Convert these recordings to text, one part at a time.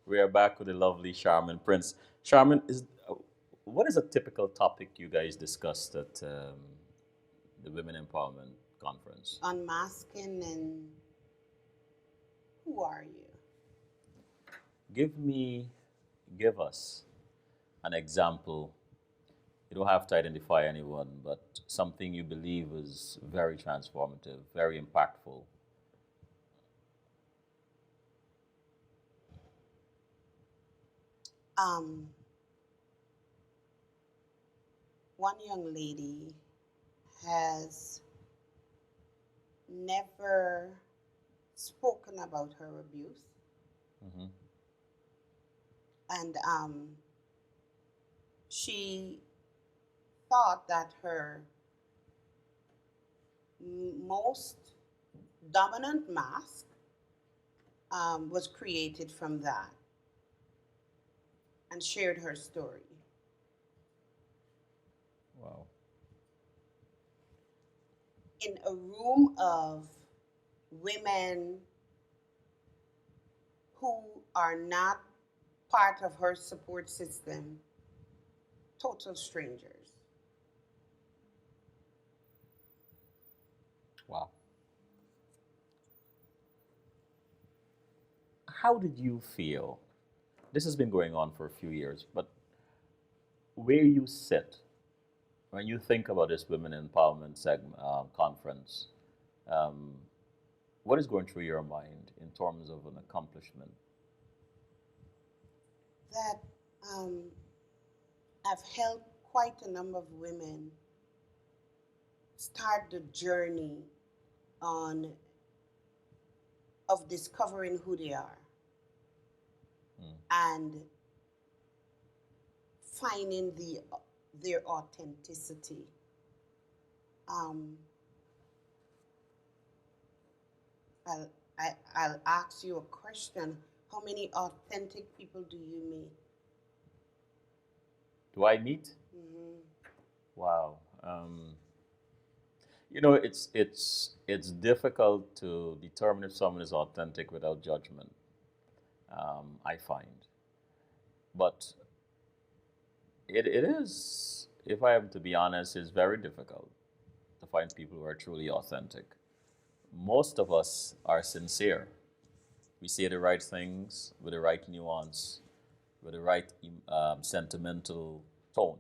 We are back with the lovely Sharmin Prince. Sharmin, what is a typical topic you guys discussed at the Women Empowerment Conference? Unmasking and who are you? Give me, give us an example. You don't have to identify anyone, but something you believe is very transformative, very impactful. Um, One young lady has never spoken about her abuse, Hmm. and she thought that her most dominant mask was created from that, and shared her story. Wow. In a room of women who are not part of her support system, total strangers. Wow. How did you feel? This has been going on for a few years, but where you sit when you think about this women empowerment conference, um, what is going through your mind in terms of an accomplishment? That um, I've helped quite a number of women start the journey on of discovering who they are Mm. and finding their authenticity. Um, I'll, I'll ask you a question. How many authentic people do you meet? Do I meet? Hmm. Wow. It's difficult to determine if someone is authentic without judgment. I find, but it is, if I am to be honest, is very difficult to find people who are truly authentic. Most of us are sincere. We say the right things with the right nuance, with the right sentimental tone,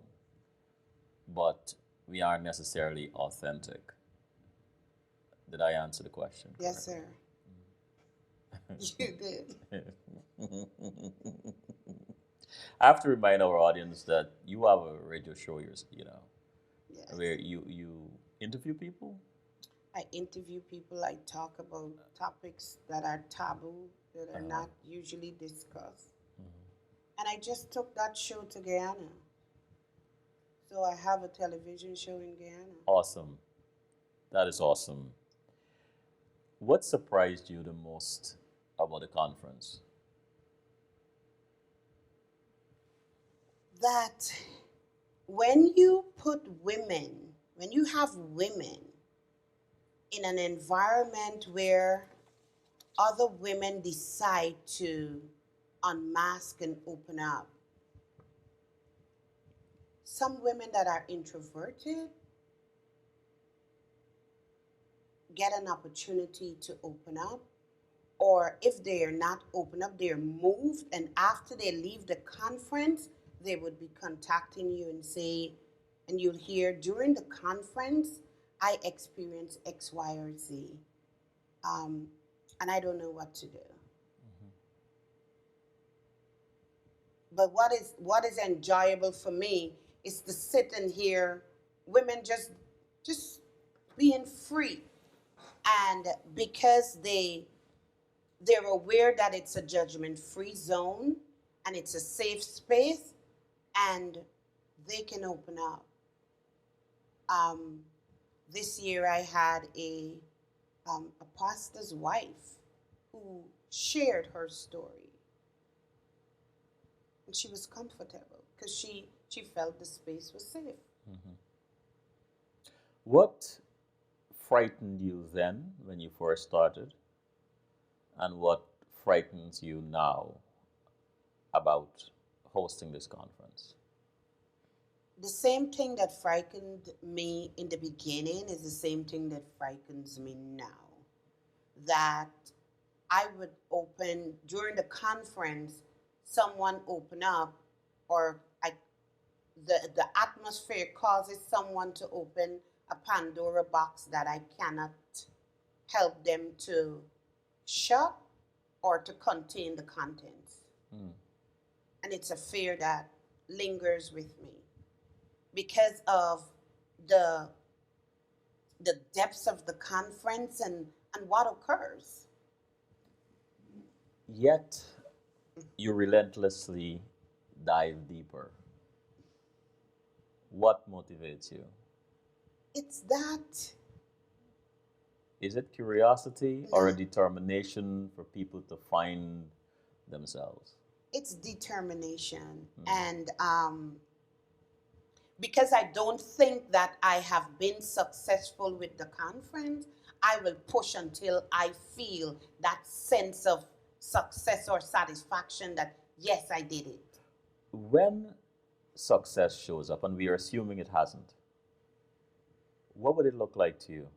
but we aren't necessarily authentic. Did I answer the question Yes, correctly? sir. You did. I have to remind our audience that you have a radio show, where Yes. you interview people. I interview people, I talk about topics that are taboo, that are Uh-huh. not usually discussed. And I just took that show to Guyana. So I have a television show in Guyana. Awesome. That is awesome. What surprised you the most about the conference? That when you put women, when you have women in an environment where other women decide to unmask and open up, some women that are introverted get an opportunity to open up, or if they are not open up, they're moved, and after they leave the conference, they would be contacting you and say, and you'll hear during the conference, I experienced X, Y, or Z, um, and I don't know what to do. But what is enjoyable for me is to sit and hear women just being free And because they're aware that it's a judgment free zone and it's a safe space, and they can open up. um, this year I had a pastor's wife who shared her story, and she was comfortable because she felt the space was safe. Hmm. What frightened you then when you first started, and what frightens you now about hosting this conference? The same thing that frightened me in the beginning is the same thing that frightens me now. That I would open during the conference, someone open up, or the atmosphere causes someone to open a Pandora box that I cannot help them to shut or to contain the contents. Mm. And it's a fear that lingers with me because of the the depths of the conference and what occurs. Yet you relentlessly dive deeper. What motivates you? It's that. Is it curiosity or a No, determination for people to find themselves? it's determination. Mm. And because I don't think that I have been successful with the conference, I will push until I feel that sense of success or satisfaction that yes, I did it. When success shows up, and we are assuming it hasn't, what would it look like to you?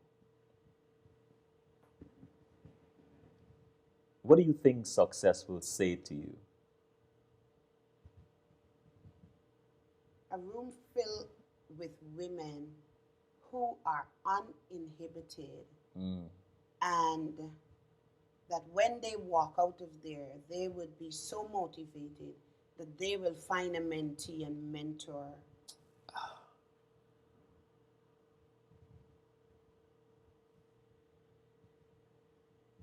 What do you think success will say to you? A room filled with women who are uninhibited, Mm. and that when they walk out of there, they would be so motivated that they will find a mentee and mentor.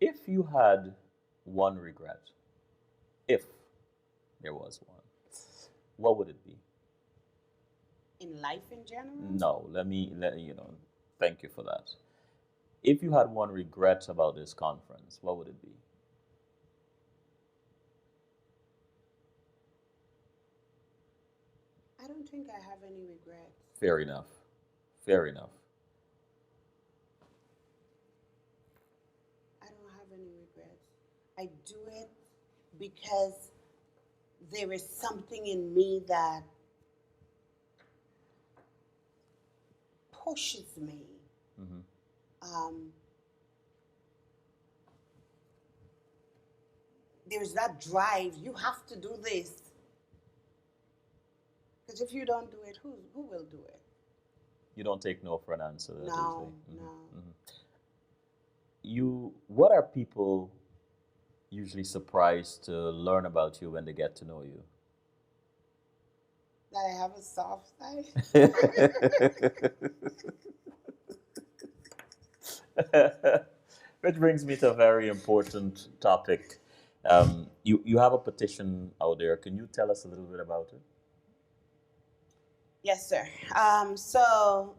If you had one regret, if there was one, what would it be? In life in general, No, let you know. Thank you for that. If you had one regret about this conference, what would it be? I don't think I have any regrets. Fair enough. Fair enough. I don't have any regrets. I do it because there is something in me that pushes me. Hmm. Um, there's that drive. You have to do this. Because if you don't do it, who will do it? You don't take no for an answer that easily. No, Hmm. no. Hmm. What are people usually surprised to learn about you when they get to know you? That I have a soft side. Which brings me to a very important topic. You have a petition out there. Can you tell us a little bit about it? Yes, sir. So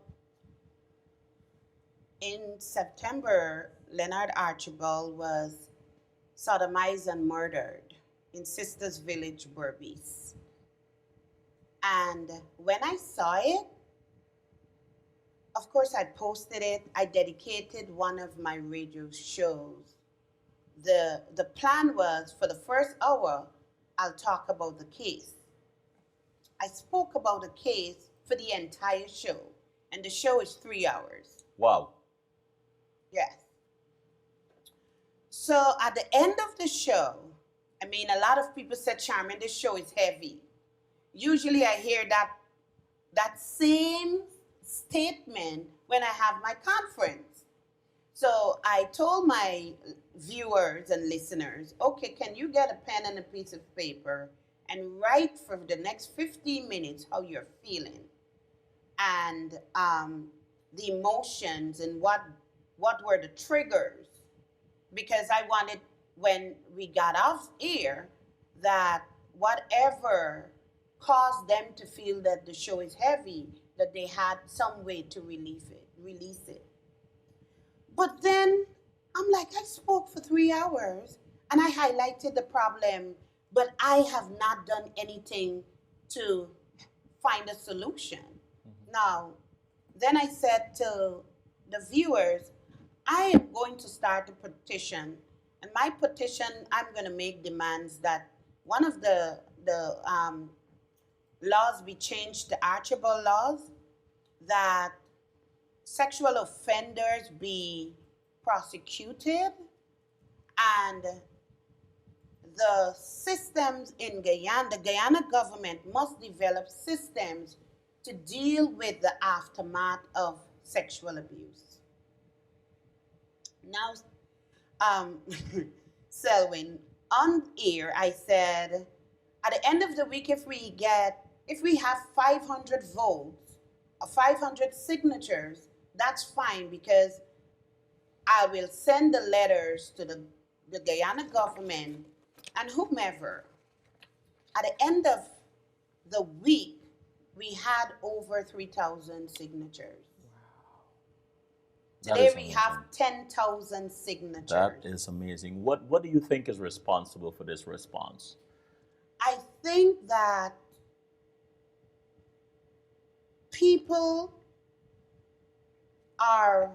in September, Leonard Archibald was sodomized and murdered in Sisters Village, Berbice. And when I saw it, of course, I posted it. I dedicated one of my radio shows. The plan was for the first hour, I'll talk about the case. I spoke about the case for the entire show, and the show is 3 hours. Wow. Yes. So at the end of the show, I mean, a lot of people said, Charmin, this show is heavy. Usually I hear that same statement when I have my conference. So I told my viewers and listeners, okay, can you get a pen and a piece of paper and write for the next 15 minutes how you're feeling and the emotions and what were the triggers, because I wanted, when we got off air, that whatever caused them to feel that the show is heavy, that they had some way to release it. But then I'm like, I spoke for 3 hours and I highlighted the problem, but I have not done anything to find a solution. Now, then I said to the viewers, I am going to start a petition. And my petition, I'm going to make demands that one of the laws be changed to Archibald laws, that sexual offenders be prosecuted, and the systems in Guyana, the Guyana government must develop systems to deal with the aftermath of sexual abuse. Now, um, Selwyn, on air, I said, at the end of the week, if we have 500 votes, or 500 signatures, that's fine, because I will send the letters to the Guyana government and whomever. At the end of the week, we had over 3,000 signatures. That Today is we amazing. have 10,000 signatures. That is amazing. What do you think is responsible for this response? I think that people are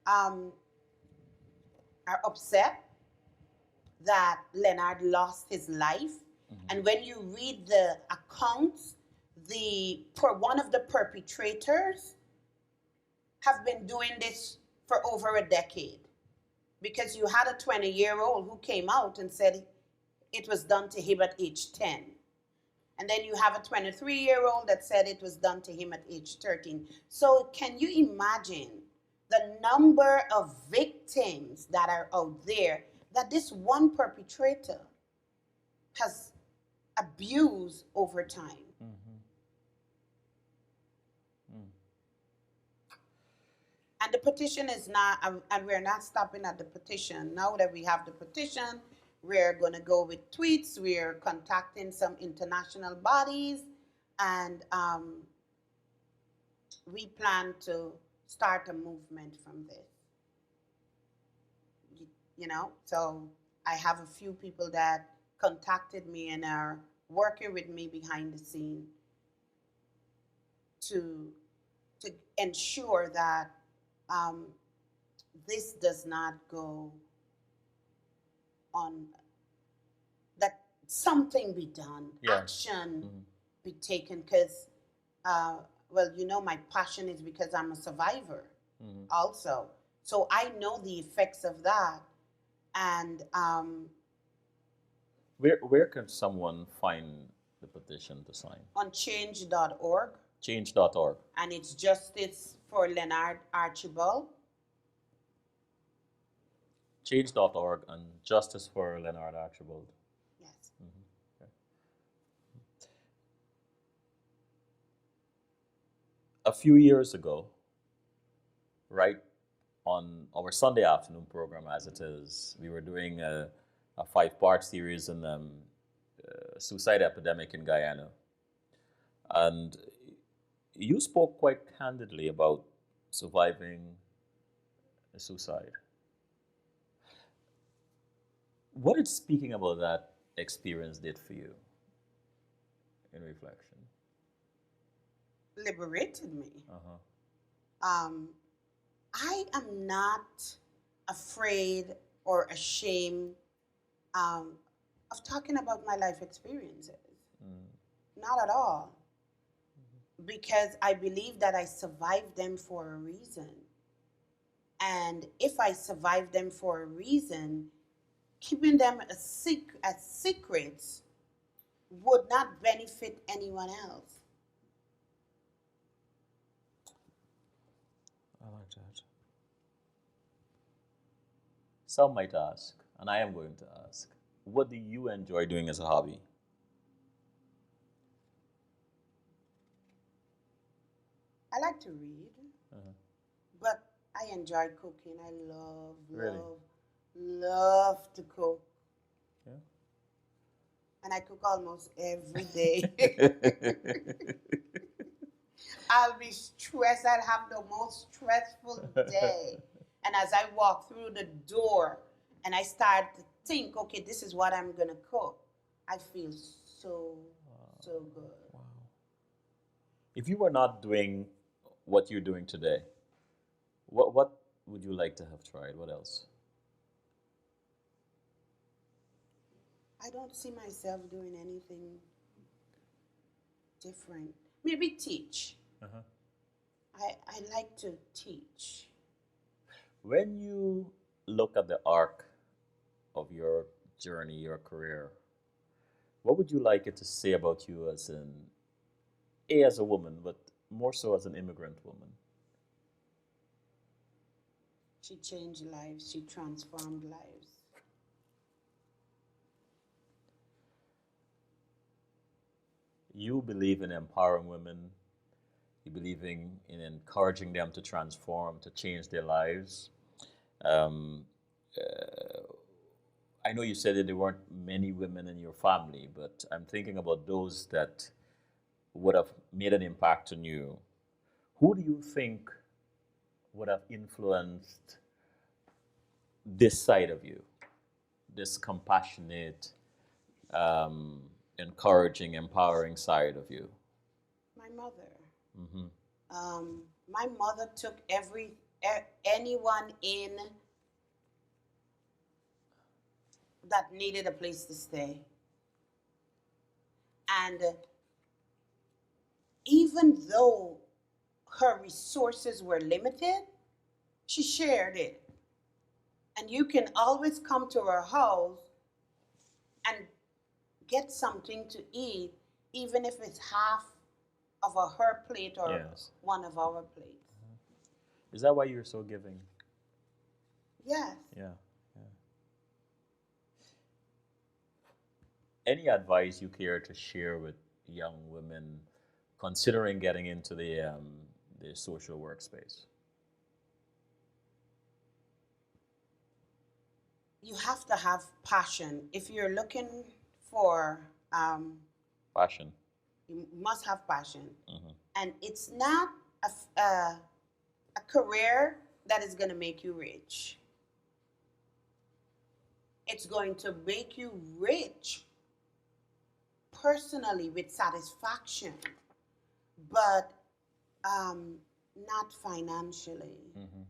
um, are upset that Leonard lost his life. And when you read the accounts, one of the perpetrators have been doing this for over a decade. Because you had a 20-year-old who came out and said it was done to him at age 10. And then you have a 23-year-old that said it was done to him at age 13. So can you imagine the number of victims that are out there that this one perpetrator has abused over time? And the petition is not, and we're not stopping at the petition. Now that we have the petition, we're going to go with tweets. We're contacting some international bodies, and we plan to start a movement from this. So I have a few people that contacted me and are working with me behind the scene to ensure that this does not go on, that something be done, action be taken, because, my passion is because I'm a survivor also. So I know the effects of that. And where can someone find the petition to sign? On change.org. Change.org. And it's Justice for Leonard Archibald. Change.org and Justice for Leonard Archibald. Yes. Okay. A few years ago, right on our Sunday afternoon program, as it is, we were doing a 5-part series on suicide epidemic in Guyana. And you spoke quite candidly about surviving a suicide. What did speaking about that experience did for you in reflection? Liberated me. I am not afraid or ashamed of talking about my life experiences. Not at all. Because I believe that I survived them for a reason. And if I survived them for a reason, keeping them as secrets would not benefit anyone else. I like that. Some might ask, and I am going to ask, what do you enjoy doing as a hobby? I like to read, but I enjoy cooking. I love, Really? love, love to cook. Yeah. And I cook almost every day. I'll be stressed. I'll have the most stressful day. And as I walk through the door and I start to think, okay, this is what I'm going to cook, I feel so, so good. Wow. If you were not doing what you're doing today, what would you like to have tried? What else? I don't see myself doing anything different. Maybe teach. Uh-huh. I like to teach. When you look at the arc of your journey, your career, what would you like it to say about you as as a woman, but more so as an immigrant woman? She changed lives, she transformed lives. You believe in empowering women. You believe in encouraging them to transform, to change their lives. Um, I know you said that there weren't many women in your family, but I'm thinking about those that would have made an impact on you. Who do you think would have influenced this side of you, this compassionate, um, encouraging, empowering side of you? My mother. Mm-hmm. My mother took anyone in that needed a place to stay. And even though her resources were limited, she shared it. And you can always come to her house and get something to eat, even if it's half of her plate or Yes. one of our plates. Is that why you're so giving? Yes. Yeah. Yeah. Any advice you care to share with young women considering getting into the social workspace? You have to have passion. If you're looking for, Passion. you must have passion. Mm-hmm. And it's not a career that is going to make you rich. It's going to make you rich personally with satisfaction, but um, not financially. Mm-hmm.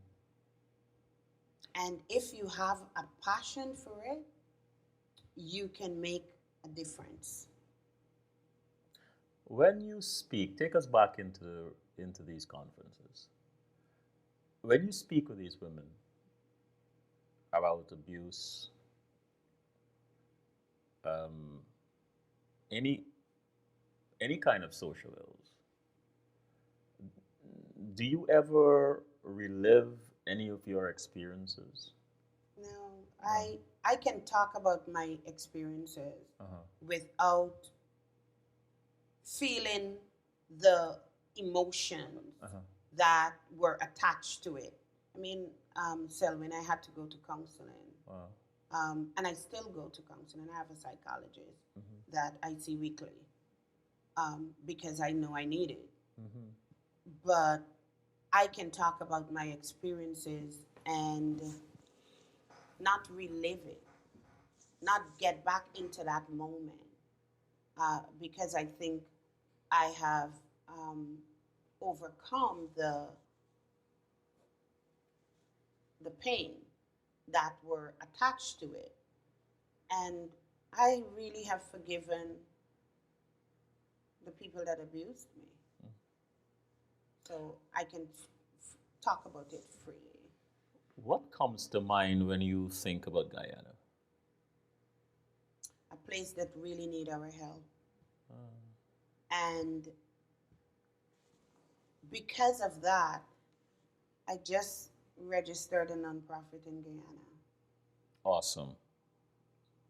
And if you have a passion for it, you can make a difference. When you speak, take us back into these conferences. When you speak with these women about abuse, um, any any kind of social ills, do you ever relive any of your experiences? Now, No. I can talk about my experiences Uh-huh. without feeling the emotions Uh-huh. that were attached to it. I mean, Selwyn, I had to go to counseling, Wow. and I still go to counseling. I have a psychologist Mm-hmm. that I see weekly because I know I need it. Mm-hmm. But I can talk about my experiences and not relive it, not get back into that moment, because I think I have overcome the pain that were attached to it, and I really have forgiven the people that abused me, so I can talk about it freely. What comes to mind when you think about Guyana? A place that really need our help, Uh, and because of that, I just registered a nonprofit in Guyana. awesome.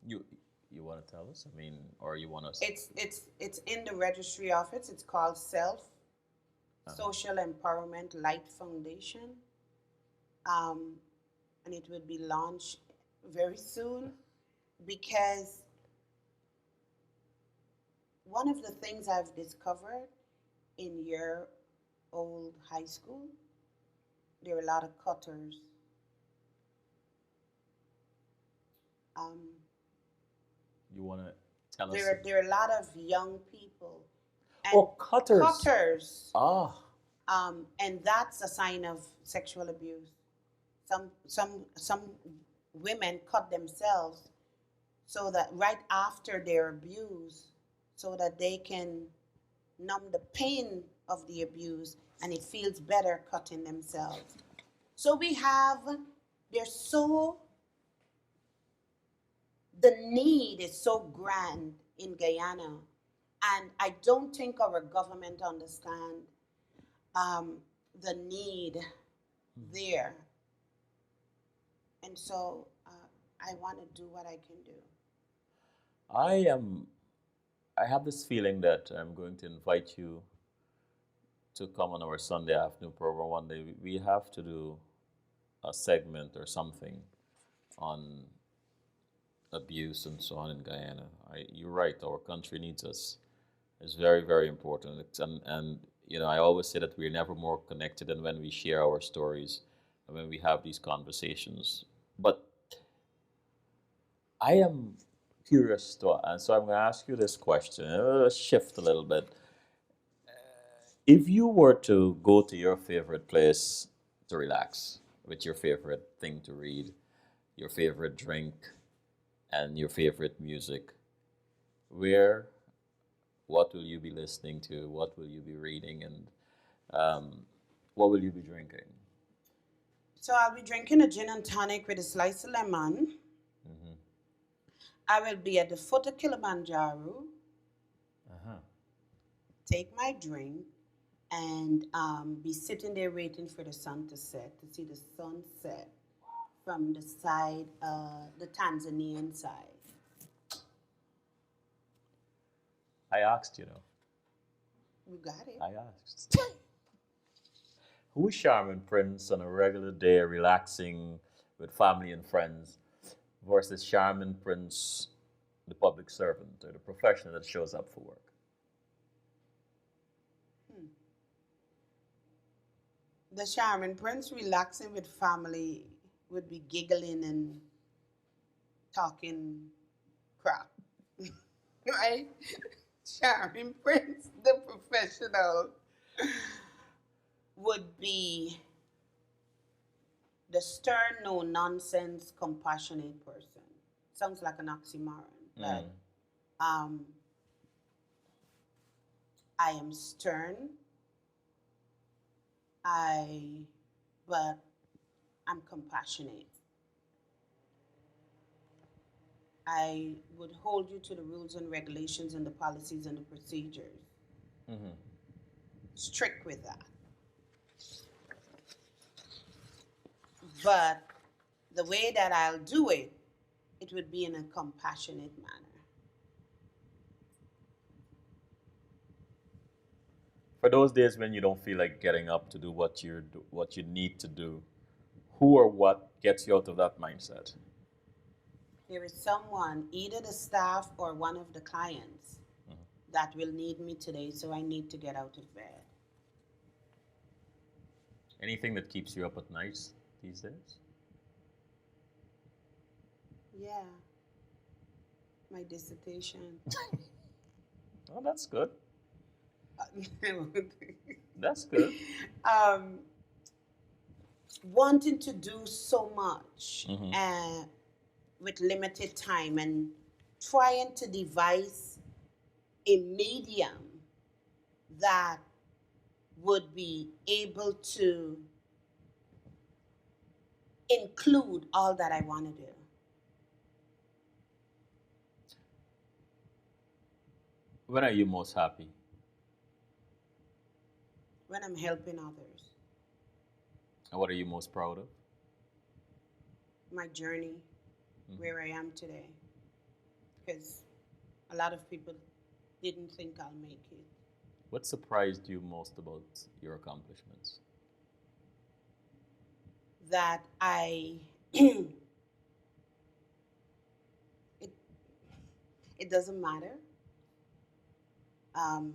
You you want to tell us? I mean, or you want us? It's in the registry office. It's called Self Uh-huh. Social Empowerment Light Foundation. um, and it will be launched very soon because one of the things I've discovered in your old high school, there are a lot of cutters. Um, You want to tell us? there are a lot of young people and Oh, cutters. cutters, Ah, and that's a sign of sexual abuse. Some women cut themselves so that right after their abuse, so that they can numb the pain of the abuse, and it feels better cutting themselves. So we have, there's so, the need is so grand in Guyana, and I don't think our government understand um, the need there, and so I want to do what I can do. I am. I have this feeling that I'm going to invite you to come on our Sunday afternoon program one day. We have to do a segment or something on abuse and so on in Guyana. You're right. Our country needs us. It's very, very important. And I always say that we're never more connected than when we share our stories and when we have these conversations. But I am curious to, and so I'm going to ask you this question. Let's shift a little bit. If you were to go to your favorite place to relax with your favorite thing to read, your favorite drink, and your favorite music, where, what will you be listening to? What will you be reading? And um, what will you be drinking? So I'll be drinking a gin and tonic with a slice of lemon. Hmm. I will be at the foot of Kilimanjaro, Uh-huh. take my drink, and be sitting there waiting for the sun to set, to see the sunset from the side, the Tanzanian side. I asked, You got it. I asked. Who is Sharmin Prince on a regular day relaxing with family and friends versus Sharmin Prince, the public servant or the professional that shows up for work? Hmm. The Sharmin Prince relaxing with family would be giggling and talking crap, right? Sharmin Prince, the professional, would be the stern, no nonsense, compassionate person. Sounds like an oxymoron, but Mm. um, I am stern. I, but I'm compassionate. I would hold you to the rules and regulations and the policies and the procedures. Hmm. Strict with that. But the way that I'll do it, it would be in a compassionate manner. For those days when you don't feel like getting up to do what you need to do, who or what gets you out of that mindset? There is someone, either the staff or one of the clients, Mhm. that will need me today, so I need to get out of bed. Anything that keeps you up at night these days? Yeah, my dissertation. Oh, that's good. That's good. um, Wanting to do so much Hmm. with limited time and trying to devise a medium that would be able to include all that I want to do. When are you most happy? When I'm helping others, And what are you most proud of? my journey, Mhm. where I am today, because a lot of people didn't think I'll make it. What surprised you most about your accomplishments? that I it it doesn't matter, um,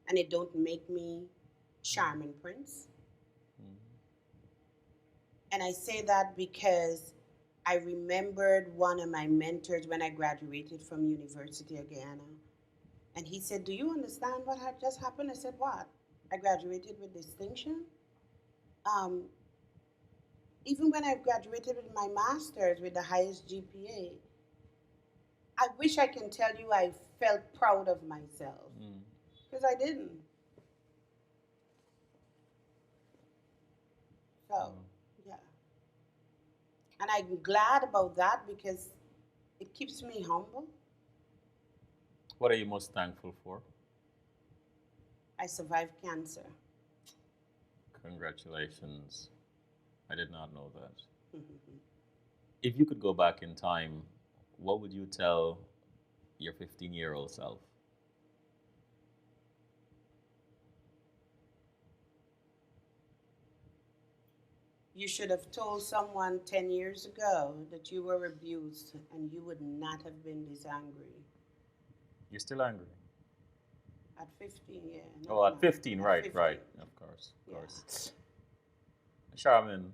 and it don't make me Sharmin Prince. Mm. And I say that because I remembered one of my mentors when I graduated from University of Guyana, and he said, "Do you understand what had just happened?" I said, "What?" I graduated with distinction. Um, Even when I graduated with my master's with the highest GPA, I wish I can tell you I felt proud of myself Mm. because I didn't. So, Mm. yeah. And I'm glad about that because it keeps me humble. What are you most thankful for? I survived cancer. Congratulations. I did not know that. If you could go back in time, what would you tell your 15-year-old self? You should have told someone 10 years ago that you were abused and you would not have been this angry. You're still angry. At 15, yeah, not Oh, at now. 15, At right, 15, right. Of course, of yeah. course. Charmin,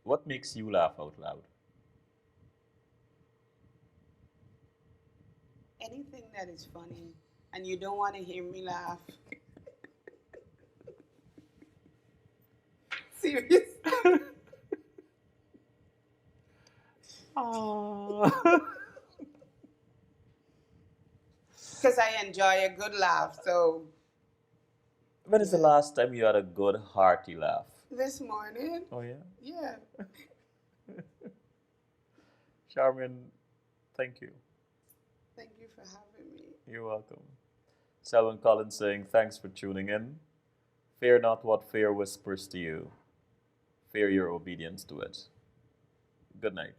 what makes you laugh out loud? Anything that is funny and you don't want to hear me laugh. Serious. Oh. Because I enjoy a good laugh. So, When is the yeah. last time you had a good hearty laugh? This morning, Oh yeah, yeah. Charmin, thank you. Thank you for having me. You're welcome. Selwyn Collins saying thanks for tuning in. Fear not what fear whispers to you. Fear your obedience to it. Good night.